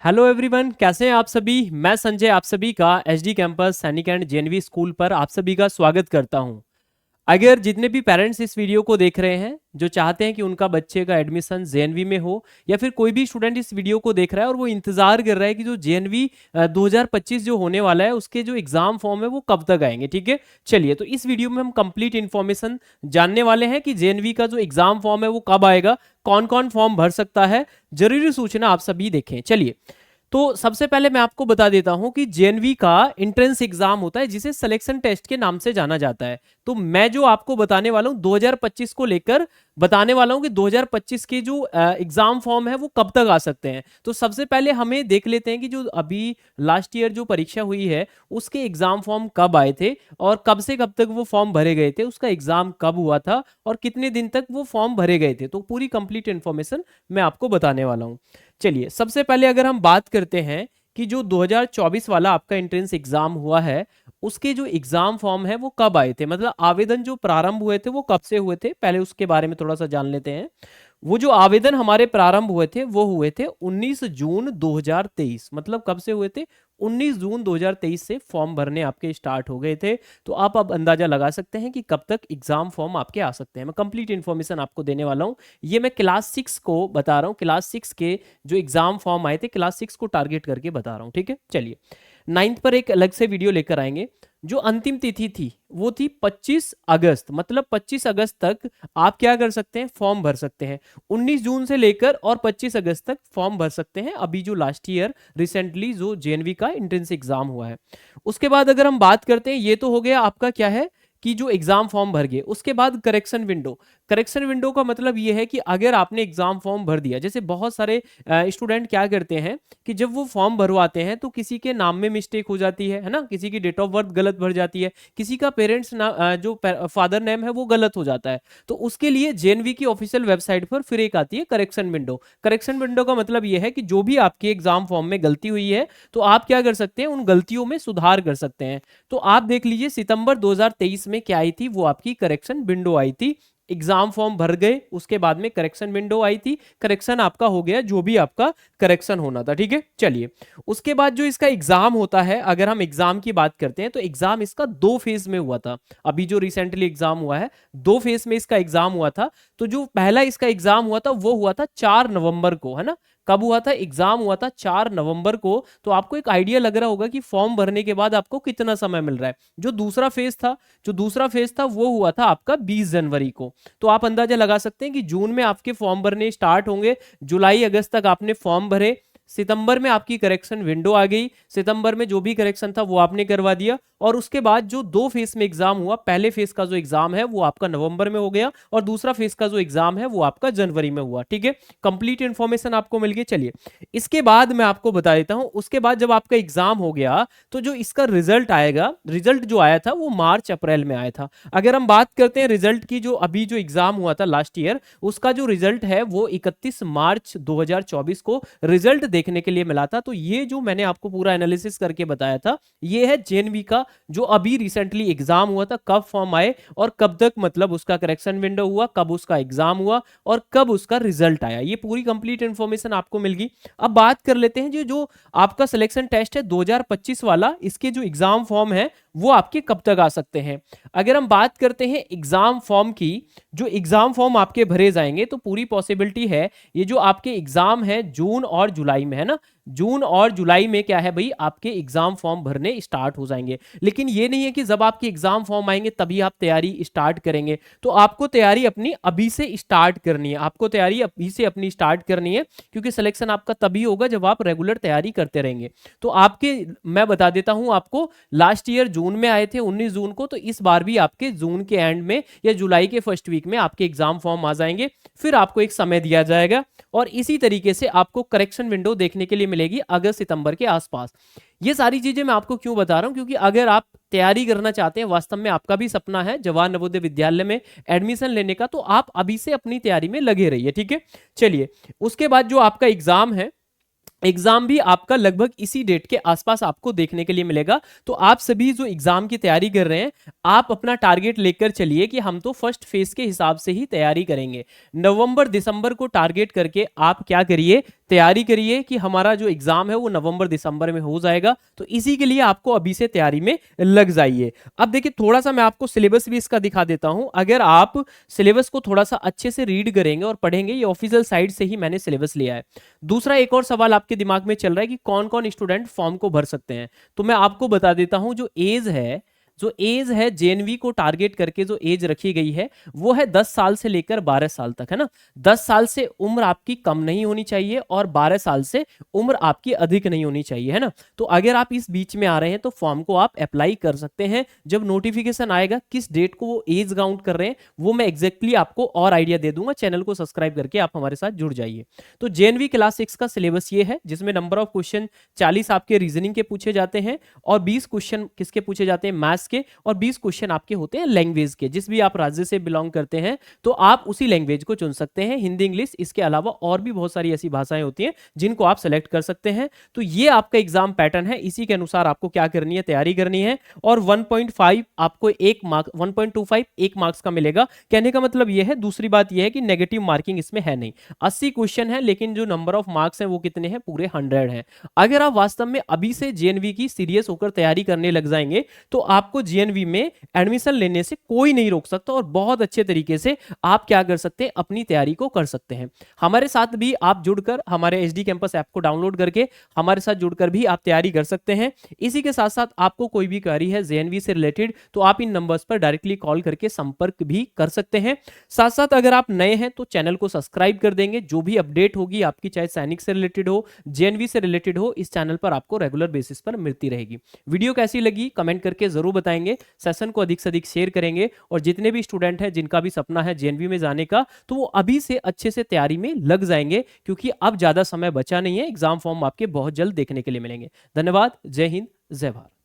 Hello everyone, कैसे हैं आप सभी। मैं संजय आप सभी का एचडी कैंपस सैनिक एंड जेएनवी स्कूल पर आप सभी का स्वागत करता हूं। अगर जितने भी पेरेंट्स इस वीडियो को देख रहे हैं जो चाहते हैं कि उनका बच्चे का एडमिशन जेएनवी में हो, या फिर कोई भी स्टूडेंट इस वीडियो को देख रहा है और वो इंतजार कर रहा है कि जो जेएनवी 2025 जो होने वाला है उसके जो एग्जाम फॉर्म है वो कब तक आएंगे। ठीक है, चलिए तो इस वीडियो में हम कंप्लीट इन्फॉर्मेशन जानने वाले हैं कि जेएनवी का जो एग्जाम फॉर्म है वो कब आएगा, कौन कौन फॉर्म भर सकता है। जरूरी सूचना आप सभी देखें। चलिए, तो सबसे पहले मैं आपको बता देता हूं कि जेएनवी का एंट्रेंस एग्जाम होता है जिसे सिलेक्शन टेस्ट के नाम से जाना जाता है। तो मैं जो आपको बताने वाला हूं 2025 को लेकर बताने वाला हूं कि 2025 के जो एग्जाम फॉर्म है वो कब तक आ सकते हैं। तो सबसे पहले हमें देख लेते हैं कि जो अभी लास्ट ईयर जो परीक्षा हुई है उसके एग्जाम फॉर्म कब आए थे और कब से कब तक वो फॉर्म भरे गए थे, उसका एग्जाम कब हुआ था और कितने दिन तक वो फॉर्म भरे गए थे। तो पूरी कंप्लीट इन्फॉर्मेशन मैं आपको बताने वाला हूं। चलिए, सबसे पहले अगर हम बात करते हैं कि जो 2024 वाला आपका एंट्रेंस एग्जाम हुआ है उसके जो एग्जाम फॉर्म है वो कब आए थे, मतलब आवेदन जो प्रारंभ हुए थे वो कब से हुए थे, पहले उसके बारे में थोड़ा सा जान लेते हैं। वो जो आवेदन हमारे प्रारंभ हुए थे वो हुए थे 19 जून 2023, मतलब कब से हुए थे, 19 जून 2023 से फॉर्म भरने आपके स्टार्ट हो गए थे। तो आप अब अंदाजा लगा सकते हैं कि कब तक एग्जाम फॉर्म आपके आ सकते हैं। मैं कंप्लीट इन्फॉर्मेशन आपको देने वाला हूं। ये मैं क्लास 6 को बता रहा हूं, क्लास 6 के जो एग्जाम फॉर्म आए थे क्लास 6 को टारगेट करके बता रहा हूं। ठीक है, चलिए, 9th पर एक अलग से वीडियो लेकर आएंगे। जो अंतिम तिथि थी वो थी 25 अगस्त, मतलब 25 अगस्त तक आप क्या कर सकते हैं, फॉर्म भर सकते हैं। 19 जून से लेकर और 25 अगस्त तक फॉर्म भर सकते हैं। अभी जो लास्ट ईयर रिसेंटली जो जेएनवी का एंट्रेंस एग्जाम हुआ है उसके बाद अगर हम बात करते हैं, ये तो हो गया आपका क्या है कि जो एग्जाम फॉर्म भर गए। उसके बाद करेक्शन विंडो। करेक्शन विंडो का मतलब ये है कि अगर आपने एग्जाम फॉर्म भर दिया, जैसे बहुत सारे स्टूडेंट क्या करते हैं कि जब वो फॉर्म भरवाते हैं तो किसी के नाम में मिस्टेक हो जाती है ना, किसी की डेट ऑफ बर्थ गलत भर जाती है, किसी का पेरेंट्स जो फादर नेम है वो गलत हो जाता है। तो उसके लिए जेएनवी की ऑफिशियल वेबसाइट पर फिर एक आती है करेक्शन विंडो। करेक्शन विंडो का मतलब ये है कि जो भी आपके एग्जाम फॉर्म में गलती हुई है तो आप क्या कर सकते हैं, उन गलतियों में सुधार कर सकते हैं। तो आप देख लीजिए सितंबर 2023 में क्या आई थी, वो आपकी करेक्शन विंडो आई थी। एग्जाम फॉर्म भर गए, उसके बाद में करेक्शन विंडो आई थी, करेक्शन आपका हो गया जो भी आपका करेक्शन होना था। ठीक है, चलिए, उसके बाद जो इसका एग्जाम होता है, अगर हम एग्जाम की बात करते हैं तो एग्जाम इसका 2 फेज में हुआ था। अभी जो रिसेंटली एग्जाम हुआ है 2 फेज में इसका एग्जाम हुआ था। तो जो पहला इसका एग्जाम हुआ था वो हुआ था 4 नवंबर को, है ना। कब हुआ था, एग्जाम हुआ था 4 नवंबर को। तो आपको एक आइडिया लग रहा होगा कि फॉर्म भरने के बाद आपको कितना समय मिल रहा है। जो दूसरा फेज था वो हुआ था आपका 20 जनवरी को। तो आप अंदाजा लगा सकते हैं कि जून में आपके फॉर्म भरने स्टार्ट होंगे, जुलाई अगस्त तक आपने फॉर्म भरे, सितंबर में आपकी करेक्शन विंडो आ गई, सितंबर में जो भी करेक्शन था वो आपने करवा दिया, और उसके बाद जो 2 फेज में एग्जाम हुआ, पहले फेज का जो एग्जाम है वो आपका नवंबर में हो गया और दूसरा फेज का जो एग्जाम है वो आपका जनवरी में हुआ। ठीक है, कंप्लीट इंफॉर्मेशन आपको मिल गई। चलिए, इसके बाद मैं आपको बता देता हूं, उसके बाद जब आपका एग्जाम हो गया तो जो इसका रिजल्ट आएगा, रिजल्ट जो आया था वो मार्च अप्रैल में आया था। अगर हम बात करते हैं रिजल्ट की, जो अभी जो एग्जाम हुआ था लास्ट ईयर उसका जो रिजल्ट है वो 31 मार्च 2024 को रिजल्ट देखने के लिए मिला था। तो ये जो मैंने आपको पूरा एनालिसिस करके बताया था ये है जेएनवी का जो अभी रिसेंटली एग्जाम हुआ था, कब फॉर्म आए और कब तक, मतलब उसका करेक्शन विंडो हुआ, कब उसका एग्जाम हुआ और कब उसका रिजल्ट आया। ये पूरी कंप्लीट इंफॉर्मेशन आपको मिल गई। अब बात कर लेते हैं जो आपका सिलेक्शन टेस्ट है 2025 वाला, इसके जो एग्जाम फॉर्म है वो आपके कब तक आ सकते हैं। अगर हम बात करते हैं एग्जाम फॉर्म की, जो एग्जाम फॉर्म आपके भरे जाएंगे तो पूरी पॉसिबिलिटी है ये जो आपके एग्जाम है जून और जुलाई में, है ना, जून और जुलाई में क्या है भाई, आपके एग्जाम फॉर्म भरने स्टार्ट हो जाएंगे। लेकिन ये नहीं है कि जब आपके एग्जाम फॉर्म आएंगे तभी आप तैयारी स्टार्ट करेंगे। तो आपको तैयारी अपनी अभी से स्टार्ट करनी है, आपको तैयारी अभी से अपनी स्टार्ट करनी है, क्योंकि सिलेक्शन आपका तभी होगा जब आप रेगुलर तैयारी करते रहेंगे। तो आपके, मैं बता देता हूं आपको, लास्ट ईयर जून में आए थे 19 जून को, तो इस बार भी आपके जून के एंड में या जुलाई के फर्स्ट वीक में आपके एग्जाम फॉर्म आ जाएंगे। फिर आपको एक समय दिया जाएगा और इसी तरीके से आपको करेक्शन विंडो देखने के लिए मिलेगी अगस्त सितंबर के आसपास। ये सारी चीजें मैं आपको क्यों बता रहा हूं, क्योंकि अगर आप तैयारी करना चाहते हैं, वास्तव में आपका भी सपना है जवाहर नवोदय विद्यालय में एडमिशन लेने का, तो आप अभी से अपनी तैयारी में लगे रहिए। ठीक है, चलिए, उसके बाद जो आपका एग्जाम है, एग्जाम भी आपका लगभग इसी डेट के आसपास आपको देखने के लिए मिलेगा। तो आप सभी जो एग्जाम की तैयारी कर रहे हैं आप अपना टारगेट लेकर चलिए कि हम तो फर्स्ट फेज के हिसाब से ही तैयारी करेंगे। नवंबर दिसंबर को टारगेट करके आप क्या करिए, तैयारी करिए कि हमारा जो एग्जाम है वो नवंबर दिसंबर में हो जाएगा। तो इसी के लिए आपको अभी से तैयारी में लग जाइए। अब देखिए थोड़ा सा मैं आपको सिलेबस भी इसका दिखा देता हूं। अगर आप सिलेबस को थोड़ा सा अच्छे से रीड करेंगे और पढ़ेंगे, ये ऑफिशियल साइट से ही मैंने सिलेबस लिया है। दूसरा एक और सवाल आपके दिमाग में चल रहा है कि कौन कौन स्टूडेंट फॉर्म को भर सकते हैं। तो मैं आपको बता देता हूं, जो एज है जेएनवी को टारगेट करके जो एज रखी गई है वो है 10 साल से लेकर 12 साल तक, है ना। 10 साल से उम्र आपकी कम नहीं होनी चाहिए और 12 साल से उम्र आपकी अधिक नहीं होनी चाहिए, है ना। तो अगर आप इस बीच में आ रहे हैं तो फॉर्म को आप अप्लाई कर सकते हैं। जब नोटिफिकेशन आएगा किस डेट को वो एज काउंट कर रहे हैं वो मैं एग्जैक्टली आपको और आइडिया दे दूंगा। चैनल को सब्सक्राइब करके आप हमारे साथ जुड़ जाइए। तो जेएनवी क्लास 6 का सिलेबस ये है, जिसमें नंबर ऑफ क्वेश्चन 40 आपके रीजनिंग के पूछे जाते हैं और 20 क्वेश्चन किसके पूछे जाते हैं, मैथ्स के, और 20 क्वेश्चन आपके होते हैं लैंग्वेज के। जिस भी आप राज्य से बिलोंग करते हैं तो आप उसी लैंग्वेज को चुन सकते हैं, हिंदी इंग्लिश। इसके अलावा और भी बहुत सारी ऐसी भाषाएं होती हैं जिनको आप सेलेक्ट कर सकते हैं। तो ये आपका एग्जाम पैटर्न है, इसी के अनुसार आपको क्या करनी है, तैयारी करनी है। और 1.5 आपको 1 मार्क 1.25 1 मार्क्स का मिलेगा। कहने का मतलब यह है, दूसरी बात यह है कि नेगेटिव मार्किंग इसमें है नहीं। 80 क्वेश्चन है लेकिन जो नंबर ऑफ मार्क्स हैं वो कितने हैं, पूरे 100 हैं। अगर आप वास्तव में अभी से जेएनवी की सीरियस होकर तैयारी करने लग जाएंगे तो आपको जेएनवी में एडमिशन लेने से कोई नहीं रोक सकता और बहुत अच्छे तरीके से आप क्या कर सकते हैं, अपनी तैयारी को कर सकते हैं। हमारे साथ भी आप जुड़कर, हमारे एचडी कैंपस ऐप को डाउनलोड करके हमारे साथ जुड़कर भी आप तैयारी कर सकते हैं। इसी के साथ साथ आपको कोई भी क्वेरी है जेएनवी से रिलेटेड तो आप इन नंबर्स पर डायरेक्टली कॉल करके संपर्क भी कर सकते हैं। साथ साथ अगर आप नए हैं तो चैनल को सब्सक्राइब कर देंगे। जो भी अपडेट होगी आपकी, चाहे सैनिक से रिलेटेड हो, जेएनवी से रिलेटेड हो, इस चैनल पर आपको रेगुलर बेसिस पर मिलती रहेगी। वीडियो कैसी लगी कमेंट करके जरूर बताएंगे। सेशन को अधिक से अधिक शेयर करेंगे और जितने भी स्टूडेंट हैं जिनका भी सपना है जेएनवी में जाने का तो वो अभी से अच्छे से तैयारी में लग जाएंगे, क्योंकि अब ज्यादा समय बचा नहीं है। एग्जाम फॉर्म आपके बहुत जल्द देखने के लिए मिलेंगे। धन्यवाद। जय हिंद, जय भारत।